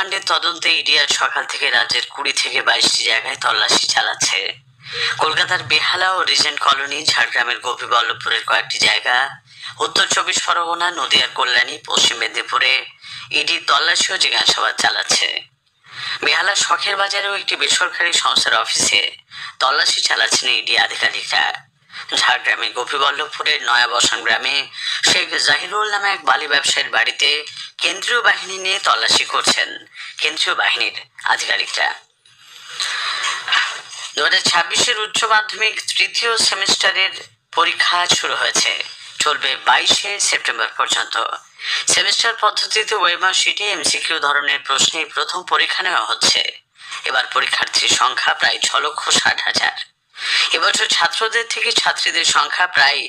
কাণ্ডের তদন্তে ইডি আজ সকাল থেকে রাজ্যের 20 থেকে 22টি জায়গায় তল্লাশি চালাচ্ছে। কলকাতার বেহালা ও রিজেন্ট কলোনি, ঝাড়গ্রামের গোপীবল্লভপুরের কয়েকটি জায়গা, উত্তর 24 পরগনা, নদিয়ার কল্যাণী, পশ্চিম মেদিনীপুরে ইডি তল্লাশি ও জিজ্ঞাসাবাদ চালাচ্ছে। বেহালা শখের বাজারেও একটি বেসরকারি সংস্থার অফিসে তল্লাশি চালাচ্ছেন ইডি আধিকারিকরা। ঝাড়গ্রামের গোপীবল্লভপুরের নয়াবসান গ্রামে শেখ জাহিরুল নামে এক বালি ব্যবসায়ীর বাড়িতে কেন্দ্রীয় বাহিনী নিয়ে তল্লাশি করছেন কেন্দ্রীয় বাহিনীর আধিকারিকরা। 2026-এর উচ্চ মাধ্যমিক তৃতীয় সেমিস্টারের পরীক্ষা শুরু হয়েছে, চলবে 22শে সেপ্টেম্বর পর্যন্ত। সেমিস্টার পদ্ধতিতে ওয়েমার শিটে এমসিকিউ ধরনের প্রশ্নে প্রথম পরীক্ষা নেওয়া হচ্ছে। এবার পরীক্ষার্থীর সংখ্যা প্রায় 6,60,000। এবছর ছাত্রদের থেকে ছাত্রীদের সংখ্যা প্রায়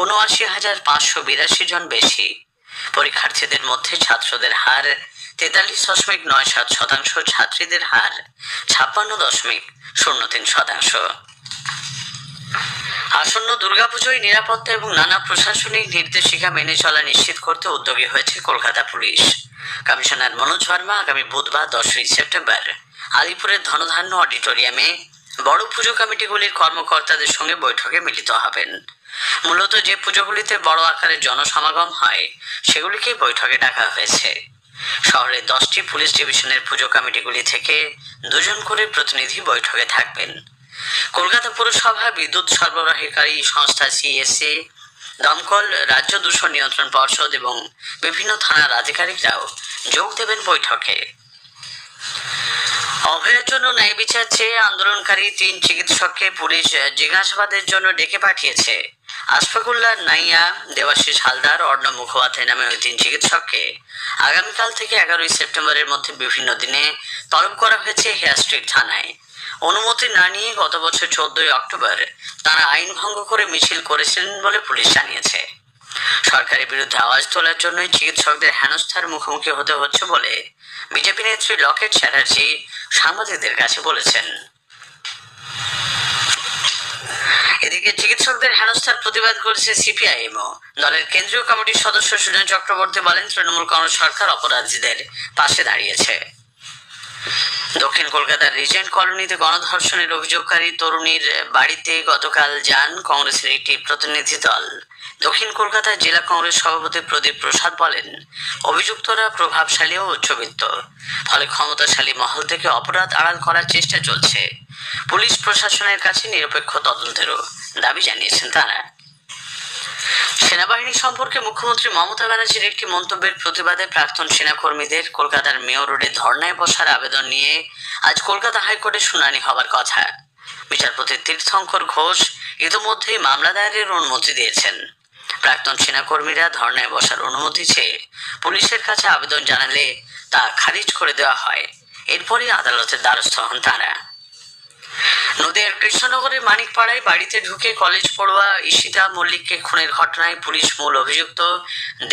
79,582 জন বেশি। পরীক্ষার্থীদের মধ্যে ছাত্রদের হার 43.97%, ছাত্রীদের হার 56.03%। আসন্ন দুর্গাপুজোয় নিরাপত্তা এবং নানা প্রশাসনিক নির্দেশিকা মেনে চলা নিশ্চিত করতে উদ্যোগী হয়েছে কলকাতা পুলিশ। কমিশনার মনোজ ভার্মা আগামী বুধবার 10ই সেপ্টেম্বর আলিপুরের ধনধান্য অডিটোরিয়ামে বড় পুজো কমিটিগুলির কর্মকর্তাদের সঙ্গে বৈঠকে মিলিত হবেন। মূলত যে পুজোগুলিতে বড় আকারের জনসমাগম হয় সেগুলিকেই বৈঠকে ডাকা হয়েছে। শহরের 10টি পুলিশ ডিভিশনের পুজো কমিটিগুলি থেকে 2 জন করে প্রতিনিধি বৈঠকে থাকবেন। কলকাতা পুরসভা, বিদ্যুৎ সরবরাহকারী সংস্থা সিএসসি, দমকল, রাজ্য দূষণ নিয়ন্ত্রণ পর্ষদ এবং বিভিন্ন থানার আধিকারিকরাও যোগ দেবেন বৈঠকে। অভয়ের জন্য ন্যায় বিচার চেয়ে আন্দোলনকারী 3 চিকিৎসককে পুলিশ জিজ্ঞাসাবাদের জন্য ডেকে পাঠিয়েছে। আশফাকুল্লাহ নাইয়া, দেবাশিস হালদার, অর্ণব মুখোপাধ্যায় নামে ওই 3 চিকিৎসককে আগামীকাল থেকে 11ই সেপ্টেম্বরের মধ্যে বিভিন্ন দিনে তলব করা হয়েছে হেয়ার স্ট্রিট থানায়। অনুমতি না নিয়ে গত বছর 14ই অক্টোবর তারা আইন ভঙ্গ করে মিছিল করেছিলেন বলে পুলিশ জানিয়েছে। সরকারের বিরুদ্ধে আওয়াজ তোলার জন্যই চিকিৎসকদের হেনস্থার মুখোমুখি হতে হচ্ছে বলে বিজেপি নেত্রী লকেট চ্যাটার্জি সাংবাদিকদের কাছে বলেছেন। এদিকে চিকিৎসকদের হেনস্থার প্রতিবাদ করেছে সিপিআইএমও। দলের কেন্দ্রীয় কমিটির সদস্য সুজন চক্রবর্তী বলেন, তৃণমূল কংগ্রেস সরকার অপরাধীদের পাশে দাঁড়িয়েছে। দক্ষিণ কলকাতার রিজেন্ট কলোনিতে গণধর্ষণের অভিযোগকারী তরুণীর বাড়িতে গতকাল যান কংগ্রেসের একটি প্রতিনিধি দল। দক্ষিণ কলকাতার জেলা কংগ্রেস সভাপতি প্রদীপ প্রসাদ বলেন, অভিযুক্তরা প্রভাবশালী ও উচ্চবিত্ত, ফলে ক্ষমতাশালী মহল থেকে অপরাধ আড়াল করার চেষ্টা চলছে। পুলিশ প্রশাসনের কাছে নিরপেক্ষ তদন্তেরও দাবি জানিয়েছেন তারা। সেনাবাহিনী সম্পর্কে মুখ্যমন্ত্রী মমতা ব্যানার্জির একটি মন্তব্যের প্রতিবাদে প্রাক্তন সেনাকর্মীদের কলকাতার মেয়র রোডে ধর্নায় বসার আবেদন নিয়ে আজ কলকাতা হাইকোর্টে শুনানি হবার কথা। বিচারপতি তীর্থঙ্কর ঘোষ ইতিমধ্যেই মামলা দায়েরের অনুমতি দিয়েছেন। প্রাক্তন সেনাকর্মীরা ধর্নায় বসার অনুমতি চেয়ে পুলিশের কাছে আবেদন জানালে তা খারিজ করে দেওয়া হয়। এরপরই আদালতের দ্বারস্থ হন তারা। নদিয়ার কৃষ্ণনগরের মানিকপাড়ায় বাড়িতে ঢুকে কলেজ পড়ুয়া ঈশিতা মল্লিককে খুনের ঘটনায় পুলিশ মূল অভিযুক্ত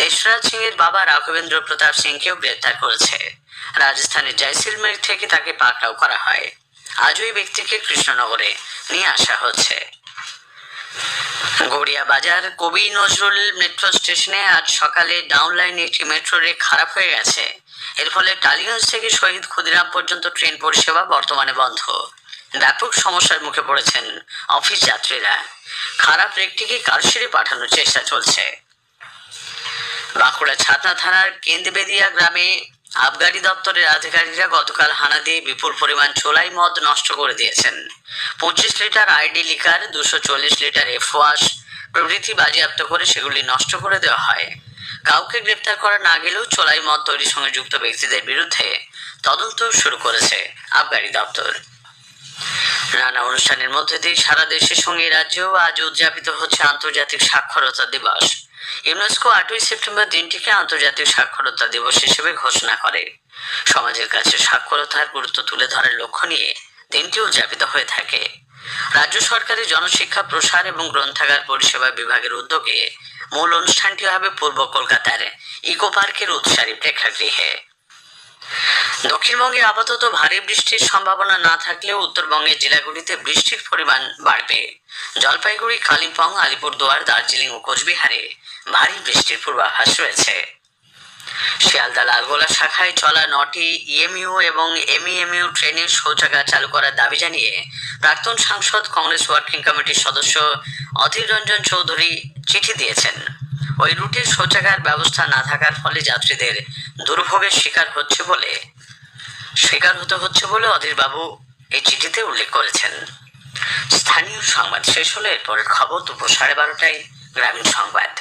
দেশরাজ সিং এর বাবা রাঘবেন্দ্র প্রতাপ সিংকেও গ্রেপ্তার করেছে। রাজস্থানের জয়সলমের থেকে তাকে পাকড়াও করা হয়। আজ ওই ব্যক্তিকে কৃষ্ণনগরে নিয়ে আসা হচ্ছে। গড়িয়া বাজার কবি নজরুল মেট্রো স্টেশনে আজ সকালে ডাউন লাইনে একটি মেট্রো রেক খারাপ হয়ে গেছে। এর ফলে টালিগঞ্জ থেকে শহীদ ক্ষুদিরাম পর্যন্ত ট্রেন পরিষেবা বর্তমানে বন্ধ। ব্যাপক সমস্যার মুখে পড়েছেন অফিস যাত্রীরা। খারাপ রেকটিকে কারশিরে পাঠানোর চেষ্টা চলছে। বাঁকুড়া ছাতনা থানার কেন্দ্রবেদিয়া গ্রামে আবগারি দপ্তরের আধিকারিকরা গতকাল হানা দিয়ে বিপুল পরিমাণ চোলাই মদ নষ্ট করে দিয়েছেন। 25 লিটার আইডি লিকার, 240 লিটার এফওয়াশ প্রভৃতি বাজেয়াপ্ত করে সেগুলি নষ্ট করে দেওয়া হয়। কাউকে গ্রেপ্তার করা না গেলেও চোলাই মদ তৈরির সঙ্গে যুক্ত ব্যক্তিদের বিরুদ্ধে তদন্ত শুরু করেছে আবগারি দপ্তর। নানা অনুষ্ঠানের মধ্যে দিয়ে সারা দেশের সঙ্গে রাজ্যেও আজ উদযাপিত হচ্ছে আন্তর্জাতিক সাক্ষরতা দিবস। ইউনেস্কো 8ই সেপ্টেম্বর দিনটিকে আন্তর্জাতিক সাক্ষরতা দিবস হিসেবে ঘোষণা করে। সমাজের কাছে সাক্ষরতার গুরুত্ব তুলে ধরার লক্ষ্য নিয়ে দিনটি উদযাপিত হয়ে থাকে। রাজ্য সরকারের জনশিক্ষা প্রসার এবং গ্রন্থাগার পরিষেবা বিভাগের উদ্যোগে মূল অনুষ্ঠানটি হবে পূর্ব কলকাতার ইকো পার্কের উৎসারী প্রেক্ষাগৃহে। দক্ষিণবঙ্গে আপাতত ভারী বৃষ্টির সম্ভাবনা না থাকলেও উত্তরবঙ্গের জেলাগুলিতে বৃষ্টির পরিমাণ বাড়বে। জলপাইগুড়ি, কালিম্পং, আলিপুরদুয়ার, দার্জিলিং ও কোচবিহারে ভারী বৃষ্টির পূর্বাভাস রয়েছে। শিয়ালদা লালগোলা শাখায় চলা 9টি ইএমইউ এবং এমইএমইউ ট্রেনের শৌচাগার চালু করার দাবি জানিয়ে প্রাক্তন সাংসদ কংগ্রেস ওয়ার্কিং কমিটির সদস্য অধীর রঞ্জন চৌধুরী চিঠি দিয়েছেন। ওই রুটের শৌচাগার ব্যবস্থা না থাকার ফলে যাত্রীদের দুর্ভোগের শিকার হতে হচ্ছে বলে অধীরবাবু এই চিঠিতে উল্লেখ করেছেন। স্থানীয় সংবাদ শেষ হলে এরপরের খবর দুপুর 12:30টায় গ্রামীণ সংবাদ।